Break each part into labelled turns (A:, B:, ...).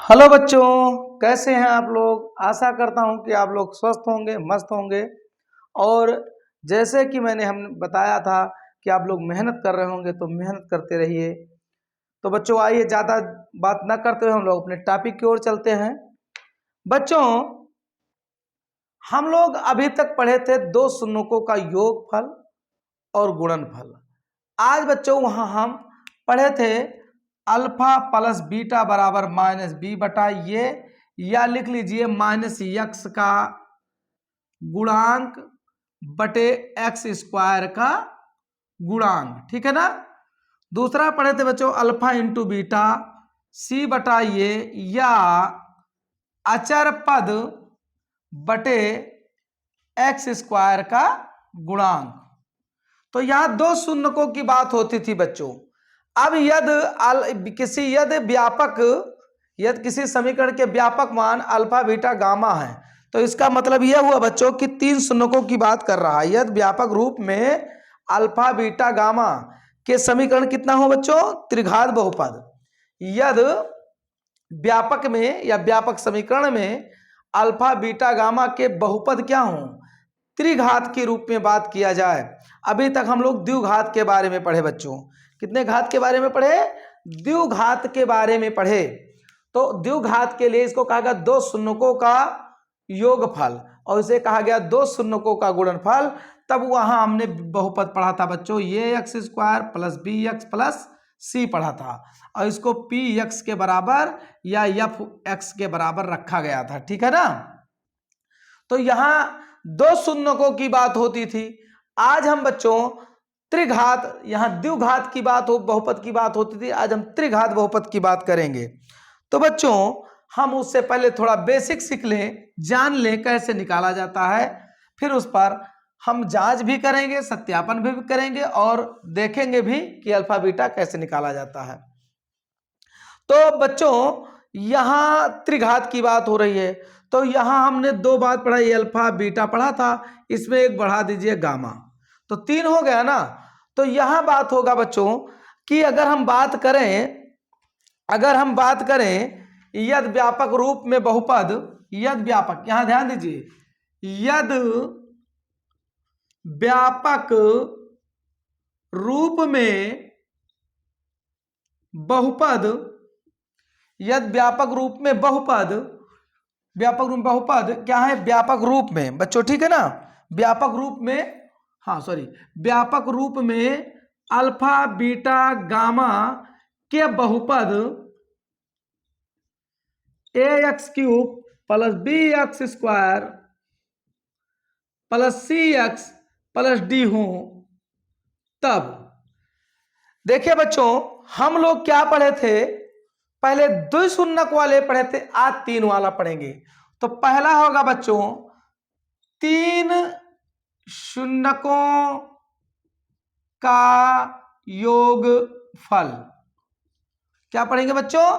A: Hello बच्चों, कैसे हैं आप लोग। आशा करता हूं कि आप लोग स्वस्थ होंगे, मस्त होंगे। और जैसे कि हम बताया था कि आप लोग मेहनत कर रहे होंगे, तो मेहनत करते रहिए। तो बच्चों आइए, ज़्यादा बात ना करते हुए हम लोग अपने टॉपिक की ओर चलते हैं। बच्चों, हम लोग अभी तक पढ़े थे दो शून्यकों का योगफल और गुणनफल। आज बच्चों वहाँ हम पढ़े थे अल्फा प्लस बीटा बराबर माइनस बी बटा ये, या लिख लीजिए माइनस यक्स का गुणांक बटे एक्स स्क्वायर का गुणांक। ठीक है ना। दूसरा पढ़े थे बच्चों अल्फा इंटू बीटा सी बटा ये, या अचर पद बटे एक्स स्क्वायर का गुणांक। तो यहां दो शून्यकों की बात होती थी बच्चों। अब यदि किसी समीकरण के व्यापक मान अल्फा बीटा गामा है, तो इसका मतलब यह हुआ बच्चों कि तीन शून्यकों की बात कर रहा है। यदि व्यापक रूप में अल्फा बीटा गामा के समीकरण कितना हो बच्चों? त्रिघात बहुपद। यदि व्यापक में या व्यापक समीकरण में अल्फा बीटा गामा के बहुपद क्या हो? त्रिघात के रूप में बात किया जाए। अभी तक हम लोग द्विघात के बारे में पढ़े बच्चों। कितने घात के बारे में पढ़े? द्विघात के बारे में पढ़े। तो द्विघात के लिए इसको कहा गया दो शून्यकों का योगफल, और इसे कहा गया दो शून्यकों का गुणनफल। तब वहां हमने बहुपद पढ़ा था बच्चों, ये x square plus b x plus c पढ़ा था, और इसको पी एक्स के बराबर या एफ एक्स के बराबर रखा गया था। ठीक है ना। तो यहां दो शून्यकों की बात होती थी। आज हम बच्चों त्रिघात, यहां द्विघात की बात हो, बहुपद की बात होती थी, आज हम त्रिघात बहुपद की बात करेंगे। तो बच्चों हम उससे पहले थोड़ा बेसिक सीख लें, जान लें कैसे निकाला जाता है। फिर उस पर हम जांच भी करेंगे, सत्यापन भी करेंगे, और देखेंगे भी कि अल्फा बीटा कैसे निकाला जाता है। तो बच्चों यहां त्रिघात की बात हो रही है, तो यहां हमने दो बात पढ़ा, अल्फा बीटा पढ़ा था, इसमें एक बढ़ा दीजिए गामा, तो तीन हो गया ना। तो यहां बात होगा बच्चों कि अगर हम बात करें यदि व्यापक रूप में बहुपद, यदि व्यापक, यहां ध्यान दीजिए, यदि व्यापक रूप में बहुपद, यदि व्यापक रूप में बहुपद, व्यापक रूप में बहुपद क्या है? व्यापक रूप में बच्चों, ठीक है ना। व्यापक रूप में, व्यापक रूप में अल्फा बीटा गामा के बहुपद a x cube plus b x square plus c x plus d हो, तब देखिए बच्चों हम लोग क्या पढ़े थे? पहले द्विशून्यक वाले पढ़े थे, आज तीन वाला पढ़ेंगे। तो पहला होगा बच्चों तीन शून्यकों का योगफल। क्या पढ़ेंगे बच्चों?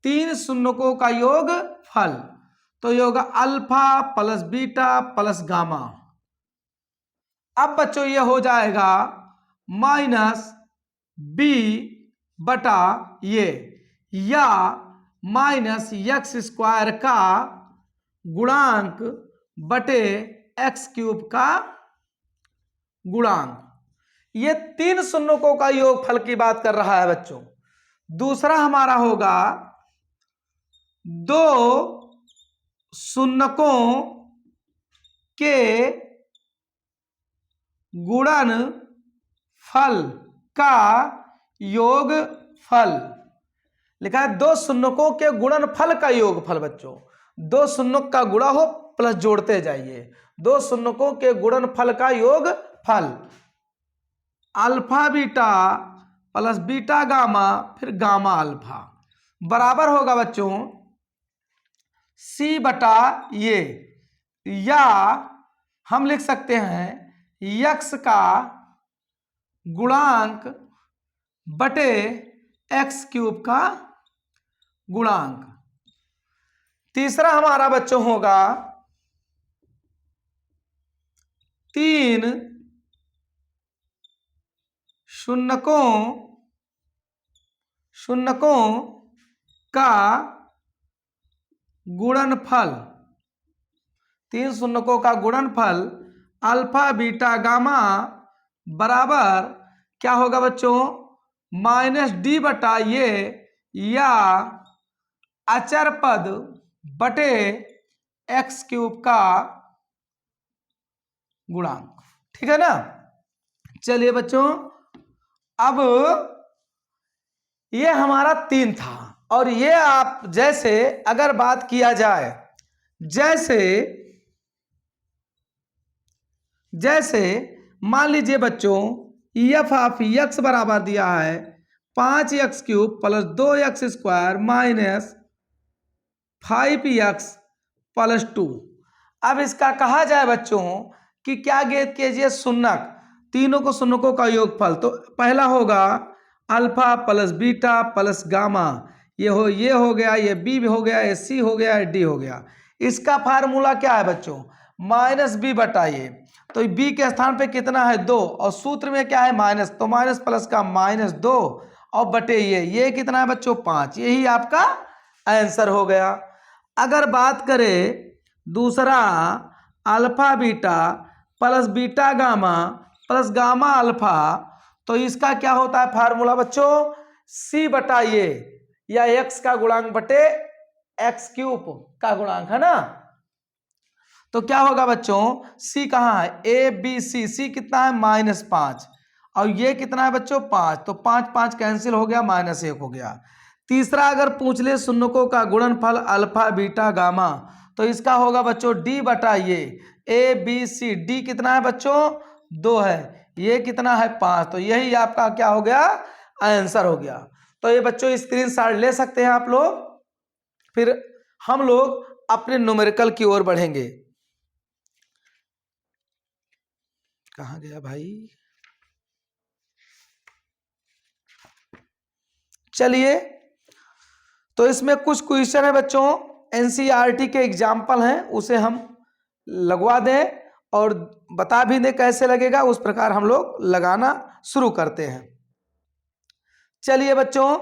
A: तीन शून्यकों का योगफल। तो ये होगा alpha plus beta plus gamma. अब बच्चों ये हो जाएगा माइनस बी बटा ये, या माइनस एक्स स्क्वायर का गुणांक बटे एक्स क्यूब का गुणांक। ये तीन शून्यकों का योगफल की बात कर रहा है बच्चों। दूसरा हमारा होगा दो शून्यकों के गुणनफल का योगफल। लिखा है दो शून्यकों के गुणनफल का योगफल। बच्चों दो शून्यक का गुणा हो प्लस जोड़ते जाइए, दो शून्यकों के गुणनफल का योगफल। Alpha beta plus beta gamma फिर गामा अल्फा बराबर होगा बच्चों सी बटा ये, या हम लिख सकते हैं यक्स का गुणांक बटे एक्स क्यूब का गुणांक। तीसरा हमारा बच्चों होगा तीन शून्यकों का गुणनफल, 3 शून्यकों का गुणनफल अल्फा बीटा गामा बराबर क्या होगा बच्चों, -d बटा ये या अचर पद बटे x³ का गुणांक। ठीक है ना। चलिए बच्चों, अब ये हमारा 3 था और ये आप जैसे अगर बात किया जाए, जैसे मान लीजिए बच्चों f ऑफ x बराबर दिया है 5x³ plus 2x² minus 5x plus 2। अब इसका कहा जाए बच्चों कि क्या ज्ञात कीजिए, शून्यक, तीनों को शून्यकों का योगफल। तो पहला होगा alpha plus beta plus gamma, ये हो गया, ये बी हो गया, ये सी हो गया, ये डी हो गया। इसका फार्मूला क्या है बच्चों, -b बटा ये, तो बी के स्थान पे कितना है 2 और सूत्र में क्या है माइनस, तो माइनस प्लस का -2 और बटे ये कितना है बच्चों 5। यही आपका आंसर हो गया। अगर बात करें दूसरा alpha beta plus beta gamma plus gamma alpha, तो इसका क्या होता है फार्मूला बच्चों, c बटा ये या x का गुणांक बटे x³ का गुणांक, है ना। तो क्या होगा बच्चों, c कहाँ है, a b c कितना है -5 और ये कितना है बच्चों 5, तो 5 5 कैंसिल हो गया, -1 हो गया। तीसरा अगर पूछ ले शून्यकों का गुणनफल अल्फा बीटा गामा, तो इसका होगा बच्चों d बटा ये a b c, d कितना है बच्चों 2 है, ये कितना है 5, तो यही आपका क्या हो गया आंसर हो गया। तो ये बच्चों स्क्रीनशॉट ले सकते हैं आप लोग। फिर हम लोग अपने न्यूमेरिकल की ओर बढ़ेंगे। कहाँ गया भाई, चलिए। तो इसमें कुछ क्वेश्चन है बच्चों, एनसीईआरटी के एग्जाम्पल हैं, उसे हम लगवा दें और बता भी दें कैसे लगेगा, उस प्रकार हम लोग लगाना शुरू करते हैं। चलिए बच्चों,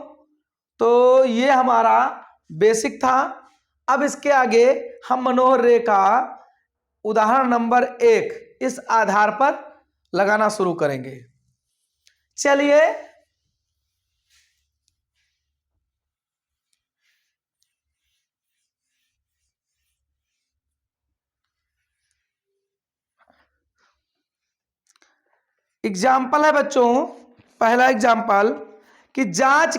A: तो ये हमारा बेसिक था। अब इसके आगे हम मनोहर रेखा उदाहरण नंबर 1 इस आधार पर लगाना शुरू करेंगे। चलिए, एग्जाम्पल है बच्चों, पहला एग्जाम्पल कि जांच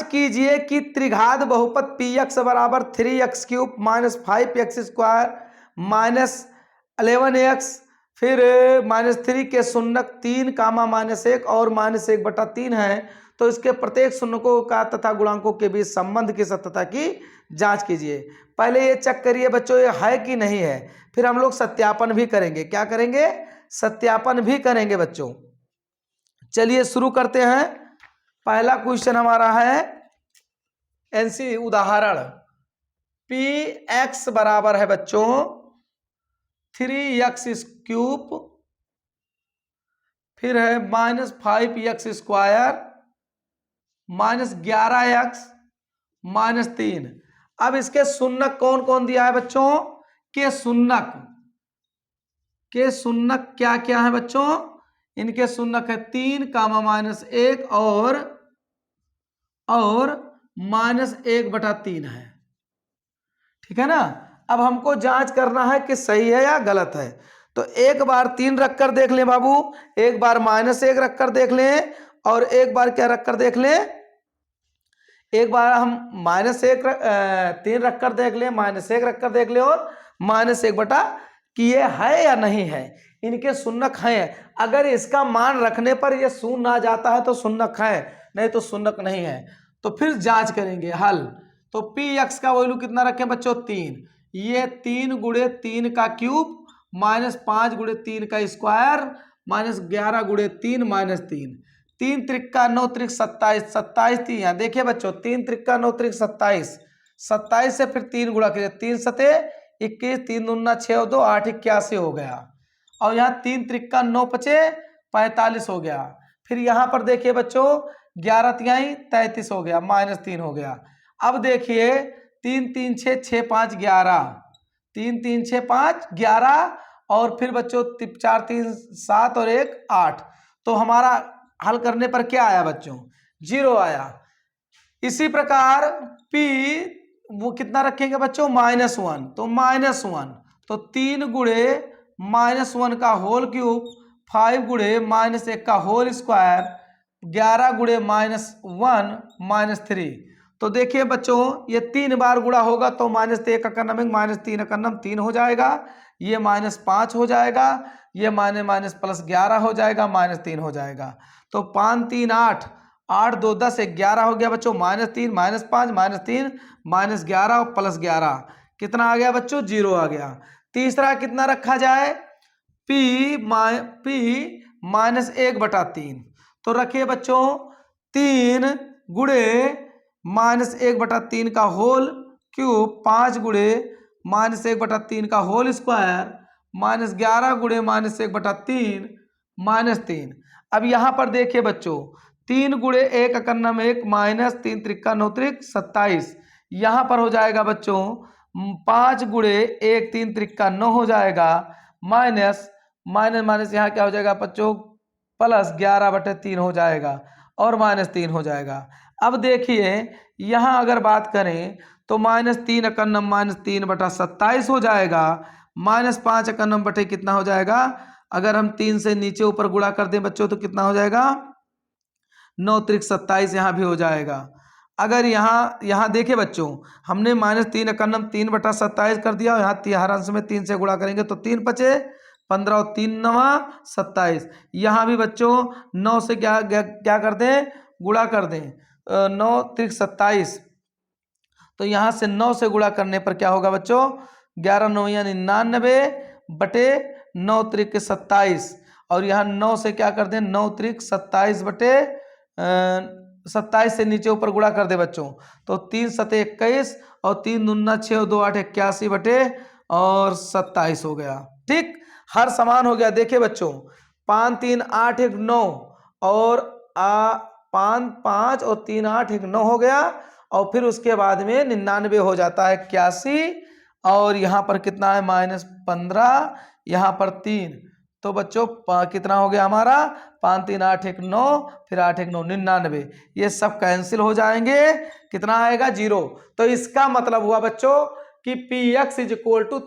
A: कीजिए कि त्रिघात बहुपद px बराबर 3x³ minus 5x² minus 11x फिर -3 के शून्यक 3 कामा -1 और -1 बटा 3 है, तो इसके प्रत्येक शून्यकों का तथा गुणांकों के बीच संबंध की सत्यता की जांच कीजिए। पहले ये चेक करिए बच्चों ये है कि नहीं है, फिर हम लोग सत्यापन भी करेंगे। क्या करेंगे, सत्यापन भी करेंगे बच्चों। चलिए शुरू करते हैं। पहला क्वेश्चन हमारा है एनसी उदाहरण, px बराबर है बच्चों 3x³ फिर है -5x² -11x -3। अब इसके शून्यक कौन कौन दिया है बच्चों, के शून्यक क्या क्या है बच्चों, इनके शून्यक है 3 कामा -1 और -1 बटा 3 है। ठीक है ना। अब हमको जांच करना है कि सही है या गलत है। तो एक बार 3 रखकर देख लें बाबू, एक बार -1 रखकर देख लें और एक बार क्या रखकर देख लें, एक बार हम -3 रखकर देख लें, -1 रखकर देख लें और -1 बटा कि ये है या नहीं है, इनके शून्यक हैं। अगर इसका मान रखने पर ये शून्य आ जाता है तो शून्यक है, नहीं तो शून्यक नहीं है। तो फिर जांच करेंगे हल। तो px का वैल्यू कितना रखें बच्चों 3, ये 3 गुणे 3 का क्यूब -5 गुणे 3 का स्क्वायर -11 गुणे 3 -3, 3 त्रिका 9 त्रिक 27, 27 थी यहाँ देखिए बच्चों, 3 त्रिका 9 त्रिक 27, 27 से फिर 3 गुणा करिए, 3 सते 21, 3 दूना 6 और 2 8 81 हो गया। और यहाँ 3 त्रिका 9 पचे 45 हो गया। फिर यहाँ पर देखिए बच्चों 11 तिहाई 33 हो गया, -3 हो गया। अब देखिए 3 3 6 6 5 11, 3 3 6 5 11 और फिर बच्चों 4 3 7 और 1 8। तो हमारा हल करने पर क्या आया बच्चों? 0 आया। इसी प्रकार P वो कितना रखेंगे बच्चों? -1। तो -1 तो 3 गुणे -1 का होल क्यूब, 5 गुणे -1 का होल स्क्वायर, 11 गुणे -1 -3। तो देखिए बच्चों ये 3 बार गुणा होगा तो -1 का नम -3 का नम 3 हो जाएगा, ये -5 हो जाएगा, ये माइनस प्लस 11 हो जाएगा, -3 हो जाएगा। तो 5 3 8, 8 2 10, 11 हो गया बच्चों, -3 -5 -3 -11 और +11 कितना आ गया बच्चों? 0 आ गया। तीसरा कितना रखा जाए? P -1/3। तो रखिए बच्चों 3 गुणे -1/3 का होल क्यूब, 5 गुणे -1/3 का होल स्क्वायर, -11 गुणे -1/3 -3। अब यहाँ पर देखिए बच्चों 3 गुणे 1 एकन्नम 1 -3 त्रिका 9 त्रिक 27। यहाँ पर हो जाएगा बच्चों 5 गुणे 1 3 त्रिका 9 हो जाएगा, माइनस माइनस यहाँ क्या हो जाएगा बच्चों? +11/3 हो जाएगा और -3 हो जाएगा। अब देखिए यहाँ अगर बात करें तो -3 एकन्नम -3/27 हो जाएगा, -5 एकन्नम बटे कितना हो जाएगा? अगर हम 3 से नीचे ऊपर गुणा कर दें बच्चों तो कितना हो जाएगा? 9 त्रिक 27 यहाँ भी हो जाएगा। अगर यहाँ देखिए बच्चों हमने -3 एकन्नम 3/27 कर दिया, यहाँ हर अंश में 3 से गुणा करेंगे तो 3 बचे, 15 और 3 9 27। यहाँ भी बच्चों 9 से क्या कर दें? गुणा कर दें, 9 त्रिक 27। तो यहाँ से 9 से गुणा करने पर क्या होगा बच्चों? 11 9 99 बटे 9 त्रिक 27। और यहाँ 9 से क्या कर दें? 9 त्रिक 27 बटे 27 से नीचे ऊपर गुणा कर दे बच्चों तो 3 7 21 और 3 दूना 6 और 2 8 81 बटे और 27 हो गया। ठीक, हर समान हो गया। देखिए बच्चों 5 3 8 1 9 और 5 5 और 3 8 1 9 हो गया और फिर उसके बाद में 99 हो जाता है 81 और यहाँ पर कितना है? -15, यहाँ पर 3। तो बच्चों कितना हो गया हमारा? 5 3 8 1 9 फिर 8 1 9 99। ये सब कैंसिल हो जाएंगे, कितना आएगा? 0। तो इसका मतलब हुआ बच्चों कि px =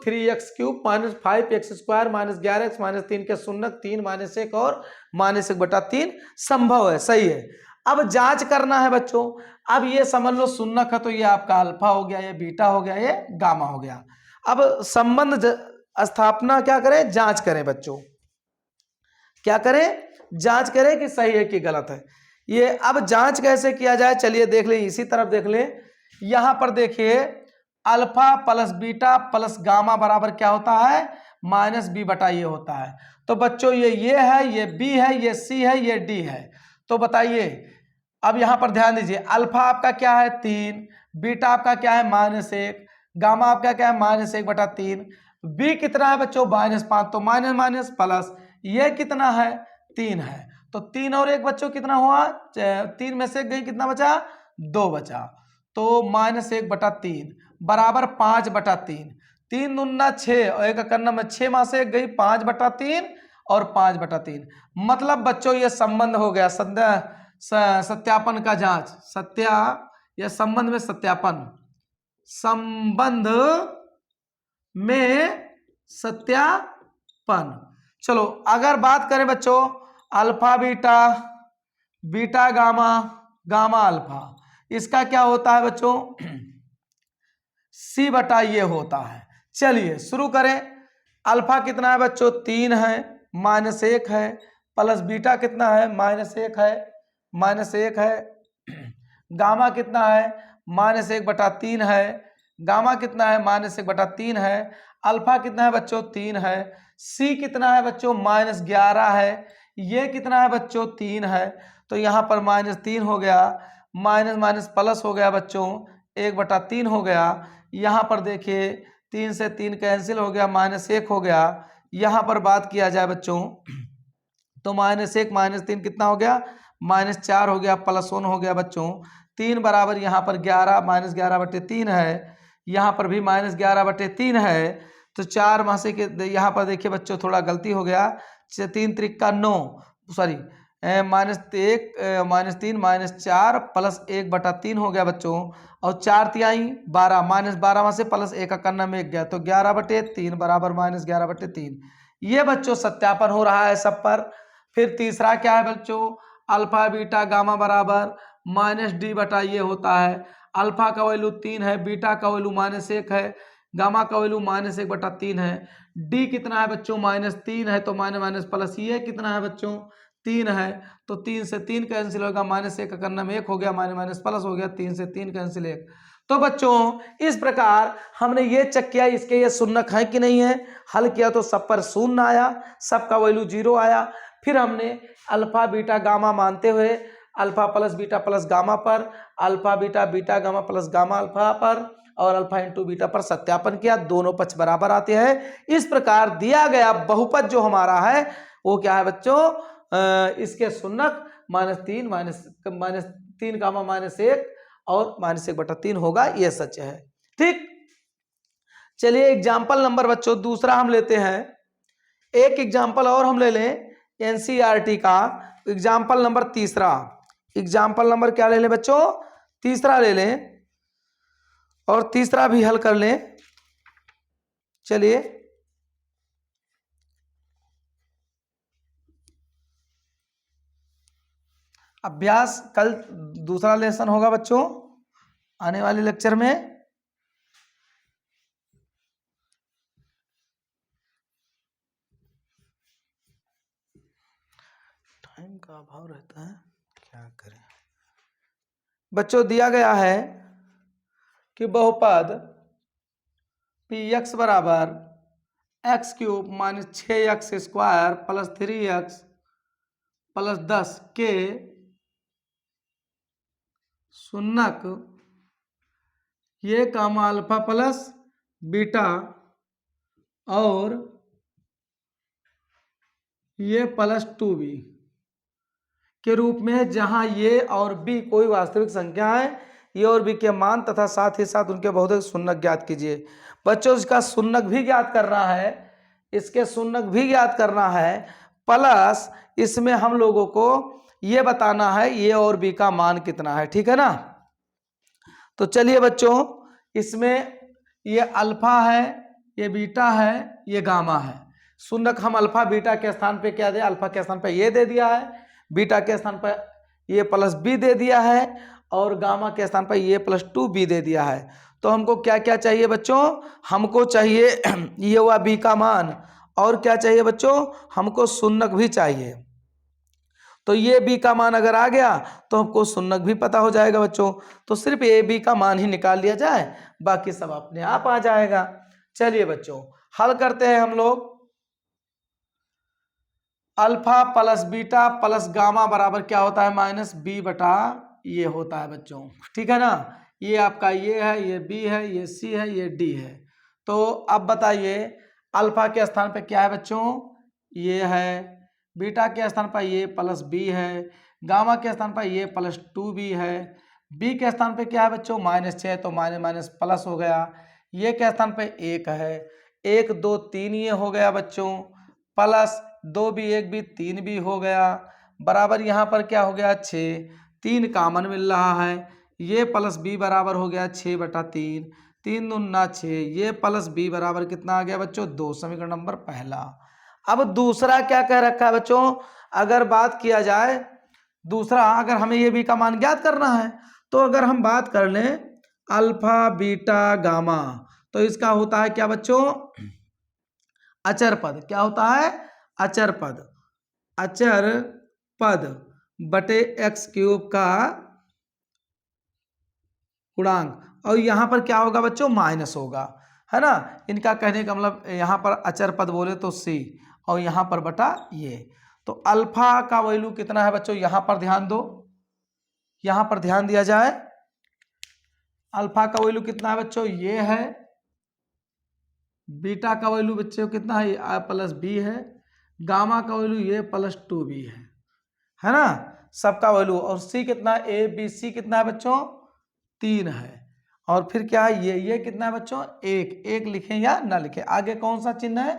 A: 3x³ - 5x² - 11x - 3 के शून्यक 3 -1 और -1/3 संभव है। सही है। अब जांच करना है बच्चों। अब ये समझ लो शून्यक है तो ये आपका अल्फा हो गया, ये बीटा हो गया, ये गामा हो गया। अब संबंध स्थापना क्या करें? जांच करें बच्चों। क्या करें? जांच करें कि सही है कि गलत है। ये अब जांच कैसे किया जाए चलिए देख लें, इसी तरफ देख लें। यहां पर देखिए alpha plus beta plus gamma बराबर क्या होता है? -b/a होता है। तो बच्चों ये है, ये b है, ये c है, ये d है। तो बताइए अब यहां पर ध्यान दीजिए, अल्फा आपका क्या है? 3, बीटा आपका क्या है? -1, गामा आपका क्या है? -1/3, b कितना है बच्चों? -5। तो माइनस माइनस प्लस, ये कितना है? 3 है। तो 3 और 1 बच्चों कितना हुआ? 3 में से गई कितना बचा? 2 बचा। तो -1/3 बराबर 5/3। 3 दूना 6 और 1 एकन्ना में 6 माह से गई 5/3 और 5/3। मतलब बच्चों ये संबंध हो गया सत्यापन का जांच, या संबंध में सत्यापन, संबंध में सत्यापन। चलो अगर बात करें बच्चों alpha beta, beta gamma, gamma alpha, इसका क्या होता है बच्चों? c/a होता है। चलिए शुरू करें। अल्फा कितना है बच्चों? 3 है, -1 है, प्लस बीटा कितना है? -1 है, -1 है। गामा कितना है? -1/3 है। गामा कितना है? -1/3 है। अल्फा कितना है बच्चों? 3 है। c कितना है बच्चों? -11 है। ये कितना है बच्चों? 3 है। तो यहाँ पर -3 हो गया, माइनस माइनस प्लस हो गया बच्चों, 1/3 हो गया। यहाँ पर देखिए 3 से 3 कैंसिल हो गया, -1 हो गया। यहाँ पर बात किया जाए बच्चों तो -1 -3 कितना हो गया? -4 हो गया प्लस 1 हो गया बच्चों। 3 बराबर यहाँ पर 11 -11/3 है, यहाँ पर भी -11/3 है। तो 4 में से के यहाँ पर देखिए बच्चों थोड़ा गलती हो गया, 3 त्रिक का 9, सॉरी -1 -3 -4 प्लस 1/3 हो गया बच्चों। और 4 तिहाई 12, -12 में से प्लस 1 का करना में 1 गया, तो 11/3 बराबर -11/3। ये बच्चों सत्यापन हो रहा है सब पर। फिर तीसरा क्या है बच्चों, अल्फा बीटा गामा बराबर -d/, ये होता है। अल्फा का वैल्यू 3 है, बीटा का वैल्यू -1 है, गामा का वैल्यू -1/3 है। डी कितना है बच्चों, -3 है, तो माइनस प्लस ये कितना है बच्चों 3 है, तो 3 से 3 कैंसिल होगा, -1 का करना में 1 हो गया, माइनस प्लस हो गया, 3 से 3 कैंसिल 1। तो बच्चों इस प्रकार हमने ये चेक किया इसके ये शून्यक है कि नहीं है। हल किया तो सब पर शून्य आया, सबका वैल्यू 0 आया। फिर हमने अल्फा बीटा गामा मानते हुए अल्फा प्लस गामा पर, alpha beta beta gamma plus gamma alpha पर और अल्फा इंटू बीटा पर सत्यापन किया, दोनों पक्ष बराबर आते हैं। इस प्रकार दिया गया बहुपद जो हमारा है वो क्या है बच्चों, इसके शून्यक -3 गामा -1 और -1/3 होगा, यह सच है। ठीक, चलिए एग्जाम्पल नंबर बच्चों दूसरा हम लेते हैं। एक एग्जाम्पल और हम ले लें एनसीईआरटी का, एग्जाम्पल नंबर तीसरा। एग्जाम्पल नंबर क्या ले लें बच्चों, तीसरा ले लें और तीसरा भी हल कर लें। चलिए अभ्यास कल दूसरा लेसन होगा बच्चों आने वाले लेक्चर में। टाइम का अभाव रहता है, क्या करें बच्चों। दिया गया है कि बहुपद px बराबर x³ -6x² plus 3x plus 10 के शून्यक ये कामा अल्फा प्लस बीटा और ये प्लस 2b के रूप में है, जहां ये और b कोई वास्तविक संख्या है। ये और b के मान तथा साथ ही साथ उनके बहुपद शून्यक ज्ञात कीजिए। बच्चों इसका शून्यक भी ज्ञात करना है, इसके शून्यक भी ज्ञात करना है, प्लस इसमें हम लोगों को ये बताना है ये और b का मान कितना है, ठीक है ना। तो चलिए बच्चों इसमें ये अल्फा है, ये बीटा है, ये गामा है। शून्यक हम अल्फा बीटा के स्थान पे क्या दे, अल्फा के स्थान पे ये दे दिया है, बीटा के स्थान पर ये प्लस b दे दिया है और गामा के स्थान पर ये प्लस 2b दे दिया है। तो हमको क्या क्या चाहिए बच्चों, हमको चाहिए ये हुआ b का मान, और क्या चाहिए बच्चों, हमको शून्यक भी चाहिए। तो ये b का मान अगर आ गया तो हमको शून्यक भी पता हो जाएगा बच्चों। तो सिर्फ ए b का मान ही निकाल लिया जाए, बाकी सब अपने आप आ जाएगा। चलिए बच्चों हल करते हैं हम लोग। Alpha plus beta plus gamma बराबर क्या होता है, -b/, ये होता है बच्चों, ठीक है ना। ये आपका ये है, ये b है, ये c है, ये d है। तो अब बताइए अल्फा के स्थान पे क्या है बच्चों, ये है, बीटा के स्थान पर ये प्लस b है, गामा के स्थान पर ये प्लस 2b है, b के स्थान पे क्या है बच्चों -6, तो माइनस प्लस हो गया, ये के स्थान पे 1 है, 1 2 3 ये हो गया बच्चों, प्लस 2b 1b 3b हो गया, बराबर यहाँ पर क्या हो गया 6, 3 कामन मिल रहा है, ये प्लस b बराबर हो गया 6/3, 3 दूना 6, ये प्लस b बराबर कितना आ गया बच्चों 2, समीकरण नंबर पहला। अब दूसरा क्या कह रखा है बच्चों, अगर बात किया जाए दूसरा, अगर हमें ये b का मान ज्ञात करना है तो अगर हम बात कर लें अल्फा बीटा गामा, तो इसका होता है क्या बच्चों, अचर पद। क्या होता है, अचर पद, अचर पद बटे x³ का गुणांक, और यहां पर क्या होगा बच्चों माइनस होगा, है ना। इनका कहने का मतलब यहां पर अचर पद बोले तो c और यहां पर बटा ये। तो अल्फा का वैल्यू कितना है बच्चों, यहां पर ध्यान दो, यहां पर ध्यान दिया जाए, अल्फा का वैल्यू कितना है बच्चों ये है, बीटा का वैल्यू बच्चों कितना है प्लस b है, गामा का वैल्यू ये प्लस 2b है ना। सबका वैल्यू, और सी कितना, ए बी सी कितना है बच्चों, 3 है। और फिर क्या है, ये कितना है बच्चों, 1, 1 लिखें या ना लिखें, आगे कौन सा चिन्ह है,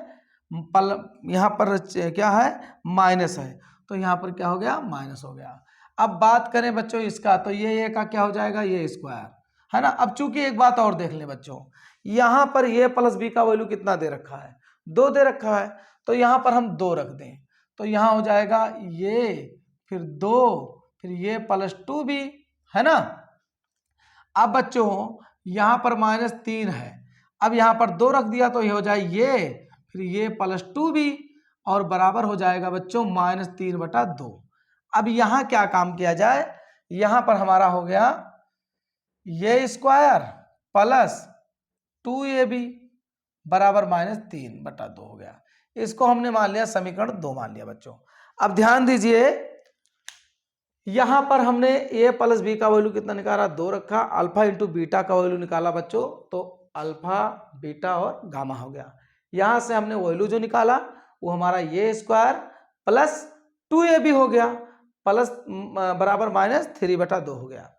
A: यहाँ पर क्या है, माइनस है, तो यहाँ पर क्या हो गया, माइनस हो गया। अब बात करें बच्चों इसका, तो ये का क्या हो जाएगा, ये स्क्वायर है ना। अब चूंकि एक बात और देख लें बच्चों, यहाँ पर ये प्लस बी का वैल्यू कितना दे रखा है, 2 दे रखा है, तो यहाँ पर हम 2 रख दें, तो यहाँ हो जाएगा ये, फिर 2, फिर ये +2 भी है ना। अब बच्चों यहाँ पर -3 है, अब यहाँ पर 2 रख दिया तो ये हो जाए ये, फिर ये +2 भी, और बराबर हो जाएगा बच्चों -3/2। अब यहाँ क्या काम किया जाए, यहाँ पर हमारा हो गया ये स्क्वायर प्लस 2ab बराबर -3/2 हो गया। इसको हमने मान लिया समीकरण 2 मान लिया बच्चों। अब ध्यान दीजिए, यहां पर हमने a प्लस बी का वैल्यू कितना निकाला, 2 रखा, अल्फा इंटू बीटा का वैल्यू निकाला बच्चों, तो अल्फा बीटा और गामा हो गया। यहां से हमने वैल्यू जो निकाला वो हमारा ये स्क्वायर प्लस 2ab हो गया, प्लस बराबर -3/2 हो गया।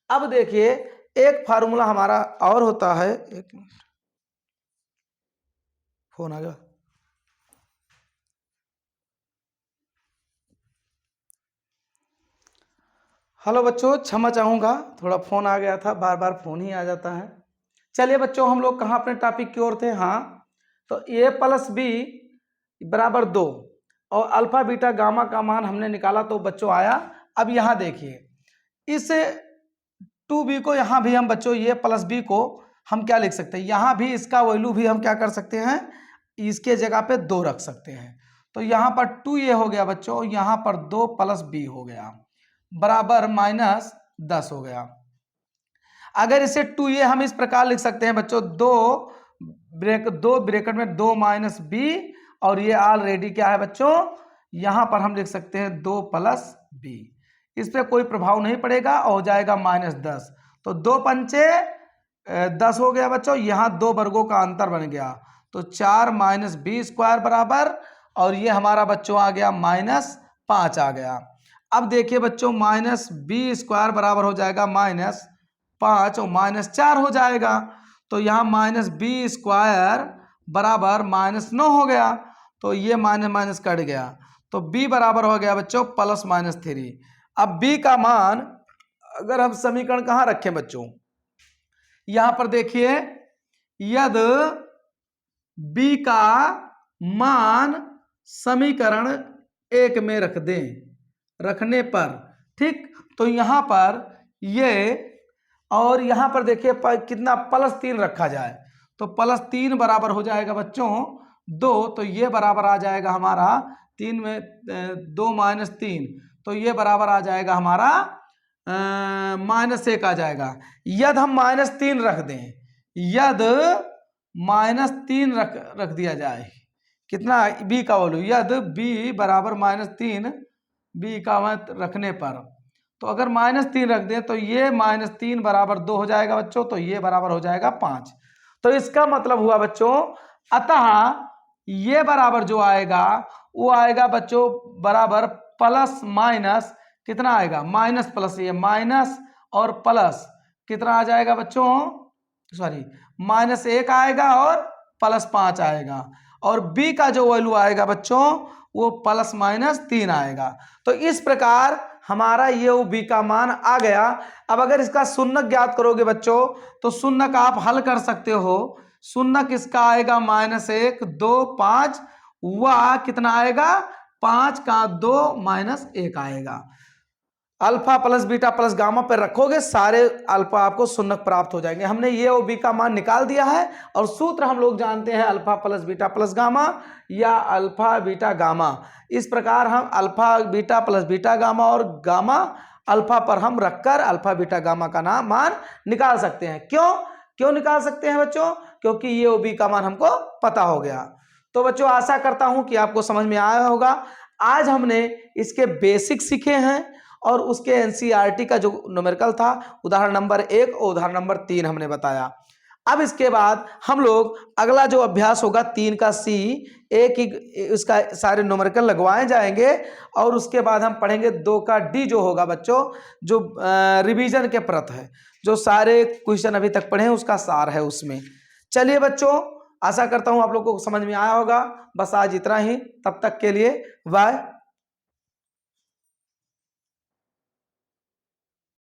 A: अब देखिए एक फार्मूला हमारा और होता है, एक मिनट फोन आ गया, हेलो बच्चों, क्षमा चाहूंगा, थोड़ा फोन आ गया था, बार बार फोन ही आ जाता है। चलिए बच्चों, हम लोग कहाँ अपने टॉपिक की ओर थे, हाँ, तो a प्लस बी बराबर 2 और अल्फा बीटा गामा का मान हमने निकाला तो बच्चों आया। अब यहाँ देखिए, इस 2b को यहाँ भी हम बच्चों ये प्लस बी को हम क्या लिख सकते हैं, यहाँ भी इसका वैल्यू भी हम क्या कर सकते हैं, इसके जगह पे 2 रख सकते हैं। तो यहाँ पर 2a हो गया बच्चों, यहाँ पर 2 + b हो गया बराबर -10 हो गया। अगर इसे 2a हम इस प्रकार लिख सकते हैं बच्चों, 2 ब्रैकेट में 2 - b, और ये ऑलरेडी क्या है बच्चों, यहां पर हम लिख सकते हैं 2 + b, इस पर कोई प्रभाव नहीं पड़ेगा और हो जाएगा -10। तो 2 पंचे 10 हो गया बच्चों, यहाँ 2 वर्गों का अंतर बन गया, तो 4 - b² बराबर, और ये हमारा बच्चों आ गया -5 आ गया। अब देखिए बच्चों, -b² बराबर हो जाएगा -5 और -4 हो जाएगा, तो यहाँ -b² बराबर -9 हो गया, तो ये माइनस कट गया, तो b बराबर हो गया बच्चों +-3। अब b का मान अगर हम समीकरण कहाँ रखें बच्चों, यहां पर देखिए, यदि b का मान समीकरण 1 में रख दें, रखने पर ठीक, तो यहां पर ये, और यहां पर देखिए कितना +3 रखा जाए, तो +3 बराबर हो जाएगा बच्चों 2, तो ये बराबर आ जाएगा हमारा 3 में 2 - 3, तो ये बराबर आ जाएगा हमारा -1 आ जाएगा। यदि हम -3 रख दें, यदि -3 रख दिया जाए, कितना b का वैल्यू, यदि b बराबर -3 b का मत रखने पर, तो अगर -3 रख दें तो ये -3 बराबर 2 हो जाएगा बच्चों, तो ये बराबर हो जाएगा 5। तो इसका मतलब हुआ बच्चों, अतः ये बराबर जो आएगा वो आएगा बच्चों बराबर +- कितना आएगा, माइनस प्लस, ये माइनस और प्लस कितना आ जाएगा बच्चों, सॉरी -1 आएगा और +5 आएगा, और b का जो वैल्यू आएगा बच्चों वो +-3 आएगा। तो इस प्रकार हमारा ये वो b का मान आ गया। अब अगर इसका शून्यक ज्ञात करोगे बच्चों, तो शून्यक आप हल कर सकते हो। शून्यक इसका आएगा -1 2 5, वह कितना आएगा, 5 का 2 -1 आएगा। Alpha plus beta plus gamma पर रखोगे, सारे अल्फा आपको शून्यक प्राप्त हो जाएंगे। हमने ये और बी का मान निकाल दिया है, और सूत्र हम लोग जानते हैं alpha plus beta plus gamma या अल्फा बीटा गामा। इस प्रकार हम alpha beta plus beta gamma और गामा अल्फा पर हम रखकर अल्फा बीटा गामा का नाम मान निकाल सकते हैं। क्यों निकाल सकते हैं बच्चों, क्योंकि ये और बी का मान हमको पता हो गया। तो बच्चों आशा करता हूं कि आपको समझ में आया होगा। आज हमने इसके बेसिक सीखे हैं, और उसके एनसीईआरटी का जो न्यूमेरिकल था, उदाहरण नंबर 1 और उदाहरण नंबर 3 हमने बताया। अब इसके बाद हम लोग अगला जो अभ्यास होगा 3 का सी, एक ही इसका सारे न्यूमेरिकल लगवाए जाएंगे और उसके बाद हम पढ़ेंगे 2 का डी जो होगा बच्चों, जो रिवीजन के प्रत है, जो सारे क्वेश्चन अभी तक पढ़े हैं उसका सार है उसमें। चलिए बच्चों, आशा करता हूं आप लोगों को समझ में आया होगा। बस आज इतना ही, तब तक के लिए बाय।